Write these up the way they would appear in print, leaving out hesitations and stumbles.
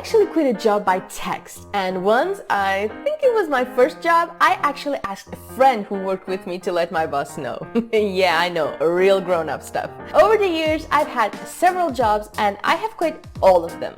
actually quit a job by text, and once, I think it was my first job, I actually asked a friend who worked with me to let my boss know. Yeah, I know, real grown-up stuff. Over the years, I've had several jobs and I have quit all of them.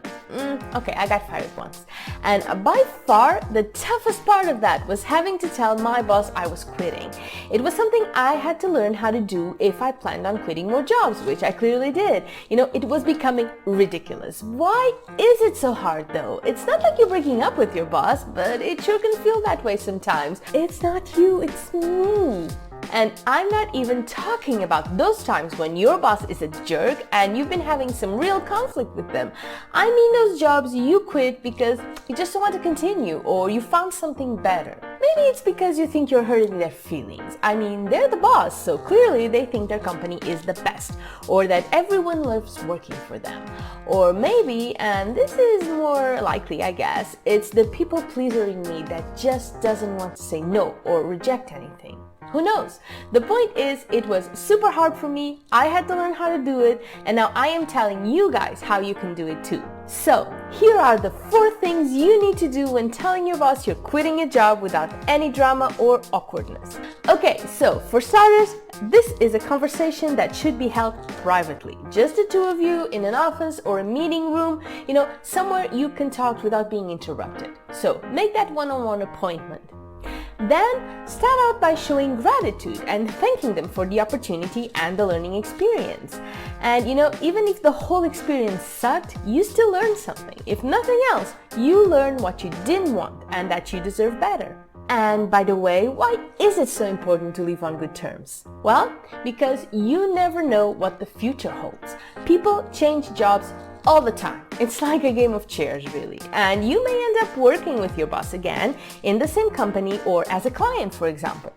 Okay, I got fired once. And by far, the toughest part of that was having to tell my boss I was quitting. It was something I had to learn how to do if I planned on quitting more jobs, which I clearly did. You know, it was becoming ridiculous. Why is it so hard though? It's not like you're breaking up with your boss, but it sure can feel that way sometimes. It's not you, it's me. And I'm not even talking about those times when your boss is a jerk and you've been having some real conflict with them. I mean those jobs you quit because you just don't want to continue or you found something better. Maybe it's because you think you're hurting their feelings. I mean, they're the boss, so clearly they think their company is the best or that everyone loves working for them. Or maybe, and this is more likely I guess, it's the people pleaser in me that just doesn't want to say no or reject anything. Who knows? The point is, it was super hard for me, I had to learn how to do it, and now I am telling you guys how you can do it too. So, here are the 4 things you need to do when telling your boss you're quitting a job without any drama or awkwardness. Okay, so for starters, this is a conversation that should be held privately. Just the 2 of you in an office or a meeting room, somewhere you can talk without being interrupted. So, make that one-on-one appointment. Then, start out by showing gratitude and thanking them for the opportunity and the learning experience. And even if the whole experience sucked, you still learned something. If nothing else, you learned what you didn't want and that you deserve better. And by the way, why is it so important to leave on good terms? Well, because you never know what the future holds. People change jobs all the time. It's like a game of chairs, really. And you may end up working with your boss again in the same company or as a client, for example.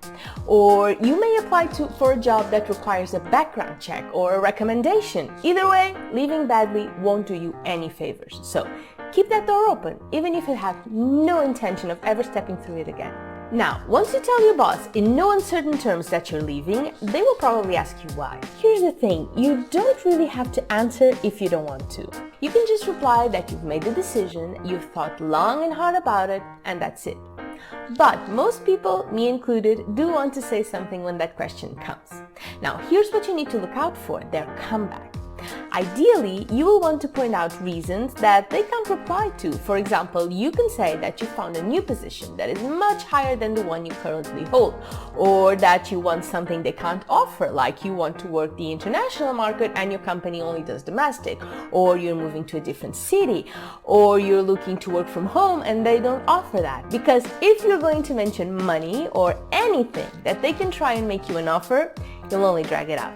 Or you may apply for a job that requires a background check or a recommendation. Either way, leaving badly won't do you any favors. So keep that door open, even if you have no intention of ever stepping through it again. Now, once you tell your boss in no uncertain terms that you're leaving, they will probably ask you why. Here's the thing, you don't really have to answer if you don't want to. You can just reply that you've made the decision, you've thought long and hard about it, and that's it. But most people, me included, do want to say something when that question comes. Now, here's what you need to look out for, their comeback. Ideally, you will want to point out reasons that they can't reply to. For example, you can say that you found a new position that is much higher than the one you currently hold, or that you want something they can't offer, like you want to work the international market and your company only does domestic, or you're moving to a different city, or you're looking to work from home and they don't offer that. Because if you're going to mention money or anything that they can try and make you an offer, you'll only drag it out.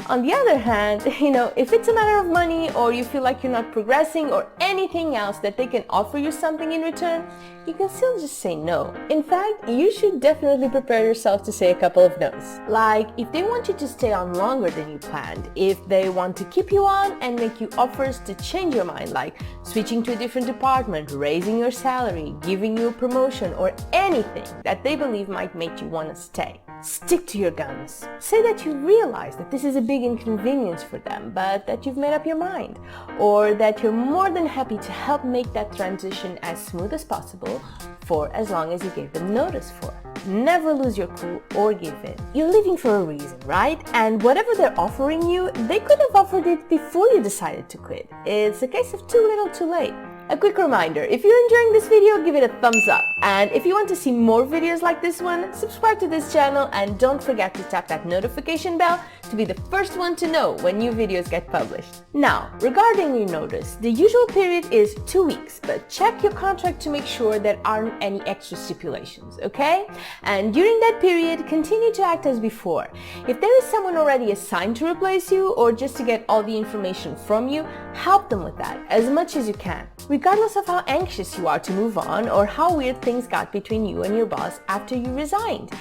On the other hand, if it's a matter of money or you feel like you're not progressing or anything else that they can offer you something in return, you can still just say no. In fact, you should definitely prepare yourself to say a couple of no's. Like, if they want you to stay on longer than you planned, if they want to keep you on and make you offers to change your mind, like switching to a different department, raising your salary, giving you a promotion, or anything that they believe might make you want to stay. Stick to your guns. Say that you realize that this is a big inconvenience for them, but that you've made up your mind, or that you're more than happy to help make that transition as smooth as possible for as long as you gave them notice for. Never lose your cool or give in. You're leaving for a reason, right? And whatever they're offering you, they could have offered it before you decided to quit. It's a case of too little too late. A quick reminder, if you're enjoying this video, give it a thumbs up. And if you want to see more videos like this one, subscribe to this channel and don't forget to tap that notification bell to be the first one to know when new videos get published. Now, regarding your notice, the usual period is 2 weeks, but check your contract to make sure there aren't any extra stipulations, okay? And during that period, continue to act as before. If there is someone already assigned to replace you or just to get all the information from you, help them with that as much as you can. Regardless of how anxious you are to move on or how weird things got between you and your boss after you resigned.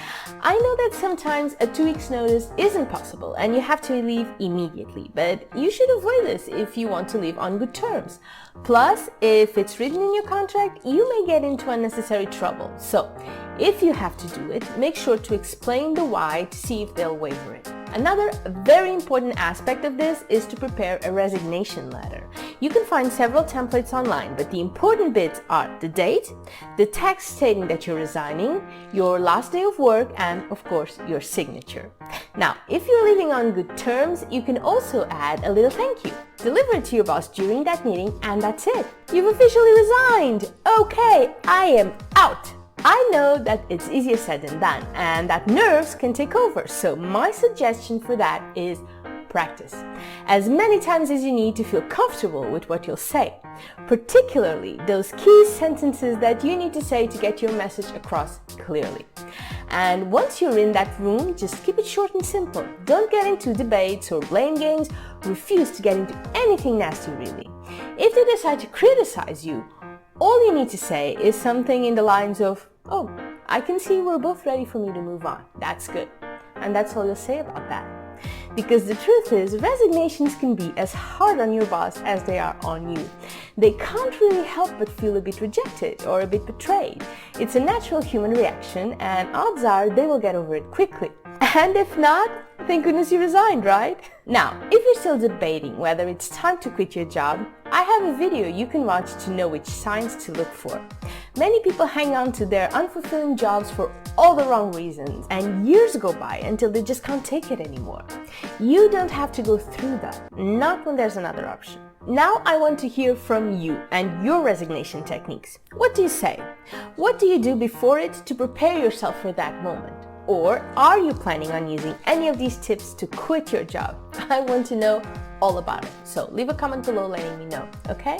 I know that sometimes a 2 weeks notice isn't possible and you have to leave immediately, but you should avoid this if you want to leave on good terms. Plus, if it's written in your contract, you may get into unnecessary trouble. So, if you have to do it, make sure to explain the why to see if they'll waiver it. Another very important aspect of this is to prepare a resignation letter. You can find several templates online, but the important bits are the date, the text stating that you're resigning, your last day of work, and of course, your signature. Now, if you're leaving on good terms, you can also add a little thank you. Deliver it to your boss during that meeting, and that's it. You've officially resigned. Okay, I am out. I know that it's easier said than done and that nerves can take over, so my suggestion for that is practice as many times as you need to feel comfortable with what you'll say, particularly those key sentences that you need to say to get your message across clearly. And once you're in that room, just keep it short and simple. Don't get into debates or blame games. Refuse to get into anything nasty, really. If they decide to criticize you, all you need to say is something in the lines of, "Oh, I can see we're both ready for me to move on. That's good." And that's all you'll say about that. Because the truth is, resignations can be as hard on your boss as they are on you. They can't really help but feel a bit rejected or a bit betrayed. It's a natural human reaction, and odds are they will get over it quickly. And if not, thank goodness you resigned, right? Now, if you're still debating whether it's time to quit your job, I have a video you can watch to know which signs to look for. Many people hang on to their unfulfilling jobs for all the wrong reasons, and years go by until they just can't take it anymore. You don't have to go through that, not when there's another option. Now I want to hear from you and your resignation techniques. What do you say? What do you do before it to prepare yourself for that moment? Or are you planning on using any of these tips to quit your job? I want to know all about it. So leave a comment below letting me know, okay?